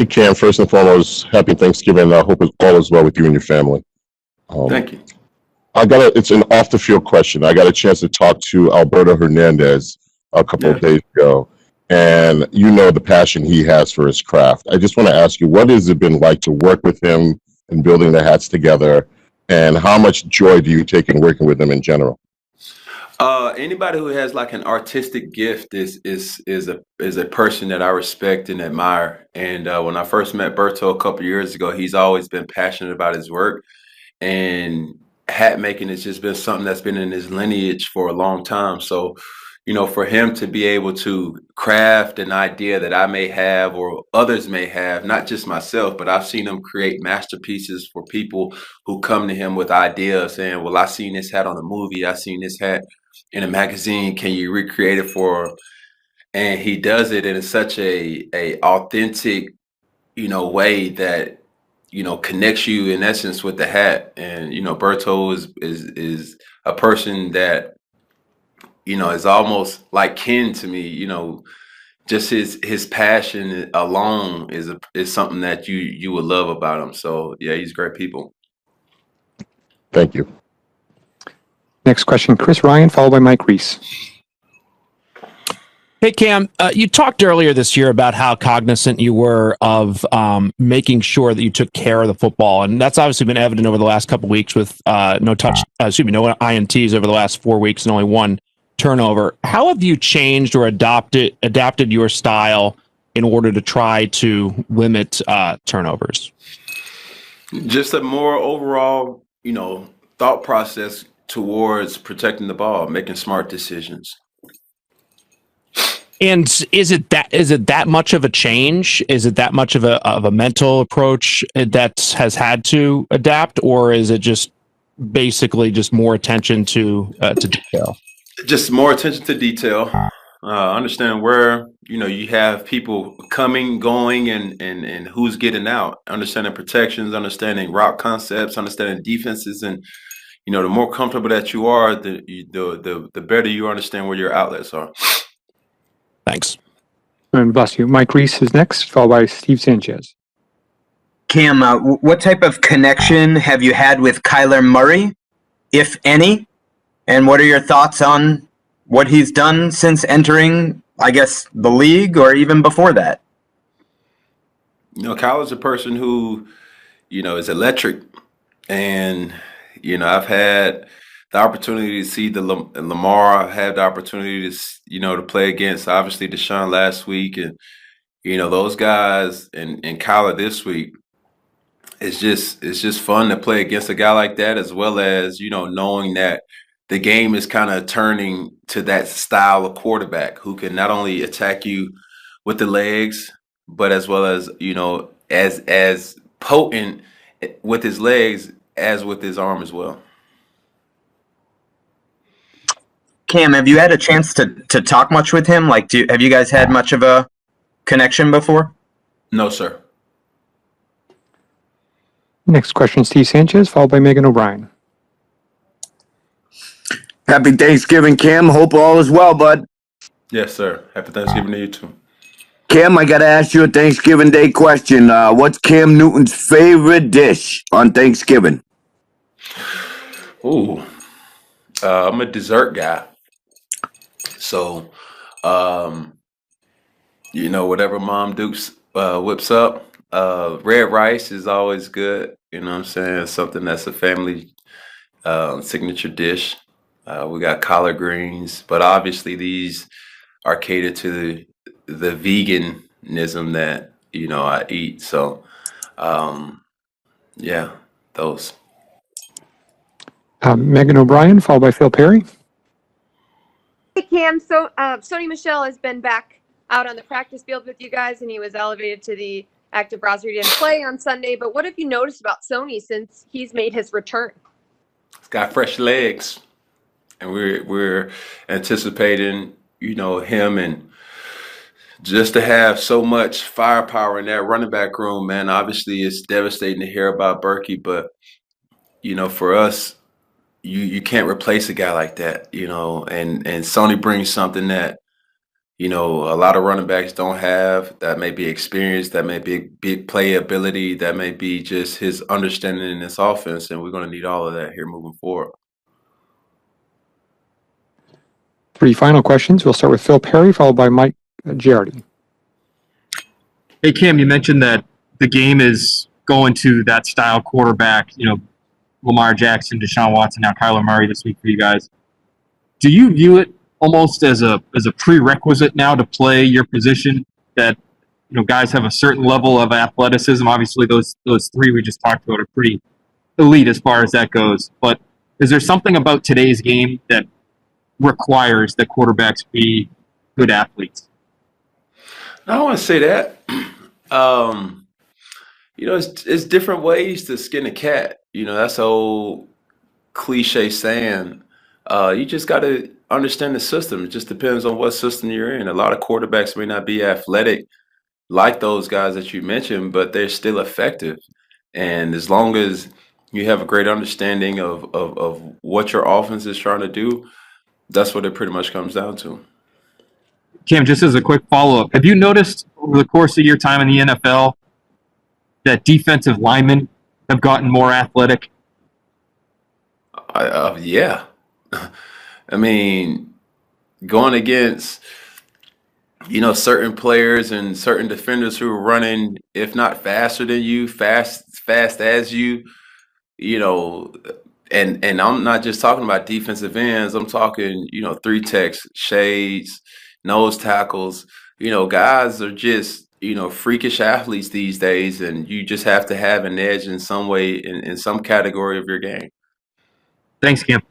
Hey, Cam, first and foremost, happy Thanksgiving. I hope all is well with you and your family. Thank you. It's an off the field question. I got a chance to talk to Alberto Hernandez a couple of Yeah. days ago, and you know the passion he has for his craft. I just want to ask you, what has it been like to work with him and building the hats together, and how much joy do you take in working with him in general? Anybody who has like an artistic gift is a person that I respect and admire. And when I first met Berto a couple years ago, he's always been passionate about his work, and hat making has just been something that's been in his lineage for a long time. So, for him to be able to craft an idea that I may have or others may have, not just myself, but I've seen him create masterpieces for people who come to him with ideas saying, well, I seen this hat on a movie, I seen this hat in a magazine, can you recreate it for? And he does it in such a authentic, way that connects you in essence with the hat. And Berto is a person that is almost like kin to me. Just his passion alone is something that you would love about him. So yeah, he's great people. Thank you. Next question, Chris Ryan, followed by Mike Reese. Hey, Cam, you talked earlier this year about how cognizant you were of making sure that you took care of the football. And that's obviously been evident over the last couple of weeks with no INTs over the last 4 weeks and only one turnover. How have you changed or adapted your style in order to try to limit turnovers? Just a more overall, thought process towards protecting the ball, making smart decisions. And is it that much of a change? Is it that much of a mental approach that has had to adapt, or is it just basically just more attention to detail? Just more attention to detail. Understand where you have people coming, going, and who's getting out. Understanding protections, understanding route concepts, understanding defenses, and the more comfortable that you are, the better you understand where your outlets are. Thanks. And bless you. Mike Reese is next, followed by Steve Sanchez. Cam, what type of connection have you had with Kyler Murray, if any? And what are your thoughts on what he's done since entering, I guess, the league or even before that? Kyler's a person who, is electric. And, I've had the opportunity to see Lamar. I've had the opportunity to play against, obviously, Deshaun last week. And, those guys and Kyler this week, it's just fun to play against a guy like that, as well as, knowing that the game is kind of turning to that style of quarterback who can not only attack you with the legs, but as well as, as potent with his legs as with his arm as well. Cam, have you had a chance to talk much with him? Like, have you guys had much of a connection before? No, sir. Next question, Steve Sanchez, followed by Megan O'Brien. Happy Thanksgiving, Cam. Hope all is well, bud. Yes, sir. Happy Thanksgiving to you too. Cam, I got to ask you a Thanksgiving Day question. What's Cam Newton's favorite dish on Thanksgiving? Ooh, I'm a dessert guy. So, whatever Mom Dukes whips up. Red rice is always good. You know what I'm saying? Something that's a family signature dish. We got collard greens, but obviously these are catered to the veganism that I eat. So, yeah, those. Megan O'Brien, followed by Phil Perry. Hey, Cam. So Sony Michel has been back out on the practice field with you guys, and he was elevated to the active roster. He didn't play on Sunday, but what have you noticed about Sony since he's made his return? He's got fresh legs, and we're anticipating, him, and just to have so much firepower in that running back room, man. Obviously, it's devastating to hear about Berkey, but for us, you can't replace a guy like that, and Sony brings something that a lot of running backs don't have. That may be experience, that may be big playability, that may be just his understanding in this offense, and we're going to need all of that here moving forward. 3 final questions. We'll start with Phil Perry, followed by Mike Giardi. Hey, Cam, you mentioned that the game is going to that style quarterback, Lamar Jackson, Deshaun Watson, now Kyler Murray this week for you guys. Do you view it almost as a prerequisite now to play your position that, guys have a certain level of athleticism? Obviously, those 3 we just talked about are pretty elite as far as that goes. But is there something about today's game that requires that quarterbacks be good athletes? I don't want to say that. It's different ways to skin a cat. That's an old cliche saying. You just got to understand the system. It just depends on what system you're in. A lot of quarterbacks may not be athletic like those guys that you mentioned, but they're still effective. And as long as you have a great understanding of what your offense is trying to do, that's what it pretty much comes down to. Cam, just as a quick follow-up, have you noticed over the course of your time in the NFL that defensive linemen have gotten more athletic? Yeah. I mean, going against, certain players and certain defenders who are running, if not faster than you, fast as you, and I'm not just talking about defensive ends. I'm talking, 3 techs, shades, nose tackles. Guys are just, freakish athletes these days, and you just have to have an edge in some way, in some category of your game. Thanks, Cam.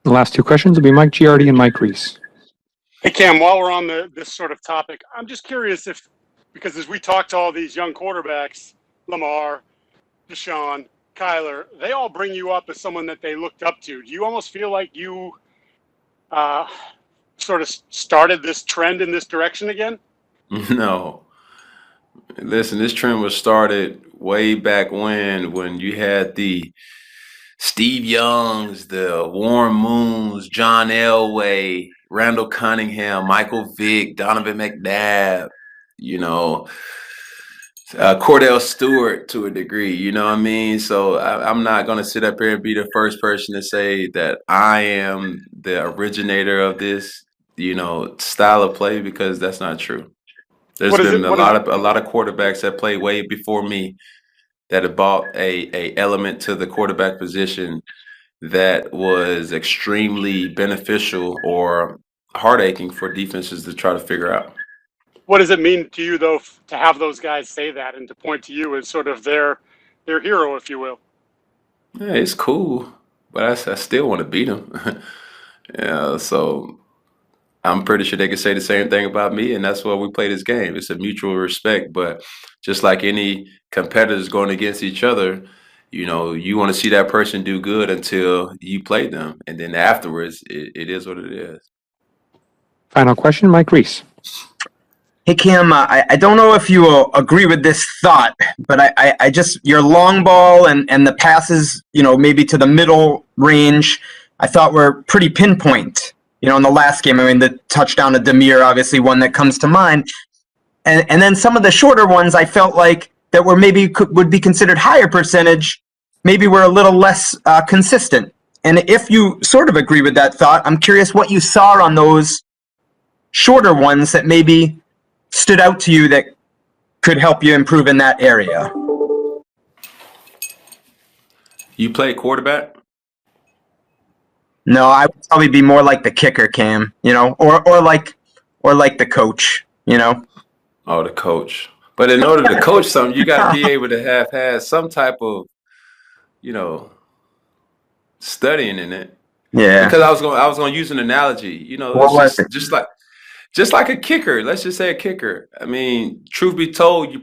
The last 2 questions will be Mike Giardi and Mike Reese. Hey, Cam, while we're on this sort of topic, I'm just curious because as we talk to all these young quarterbacks, Lamar, Deshaun, Kyler, they all bring you up as someone that they looked up to. Do you almost feel like you sort of started this trend in this direction again? No. Listen, this trend was started way back when you had the Steve Youngs, the Warren Moons, John Elway, Randall Cunningham, Michael Vick, Donovan McNabb, Cordell Stewart to a degree, you know what I mean? So I'm not going to sit up here and be the first person to say that I am the originator of this, style of play, because that's not true. There's been a lot of quarterbacks that played way before me that have brought a element to the quarterback position that was extremely beneficial or heart-aching for defenses to try to figure out. What does it mean to you, though, to have those guys say that and to point to you as sort of their hero, if you will? Yeah, it's cool, but I still want to beat them. Yeah, so I'm pretty sure they could say the same thing about me, and that's why we play this game. It's a mutual respect, but just like any competitors going against each other, you want to see that person do good until you play them, and then afterwards, it is what it is. Final question, Mike Reese. Hey, Cam, I don't know if you will agree with this thought, but I just, your long ball and the passes, maybe to the middle range, I thought were pretty pinpoint. In the last game, the touchdown to Demir, obviously one that comes to mind. And then some of the shorter ones I felt like that were would be considered higher percentage, maybe were a little less consistent. And if you sort of agree with that thought, I'm curious what you saw on those shorter ones that maybe stood out to you that could help you improve in that area. You play quarterback? No, I would probably be more like the kicker, Cam, or like the coach, Oh, the coach. But in order to coach something, you got to be able to have had some type of, studying in it. Yeah. Because I was going to use an analogy. Just like a kicker. Let's just say a kicker. I mean, truth be told, you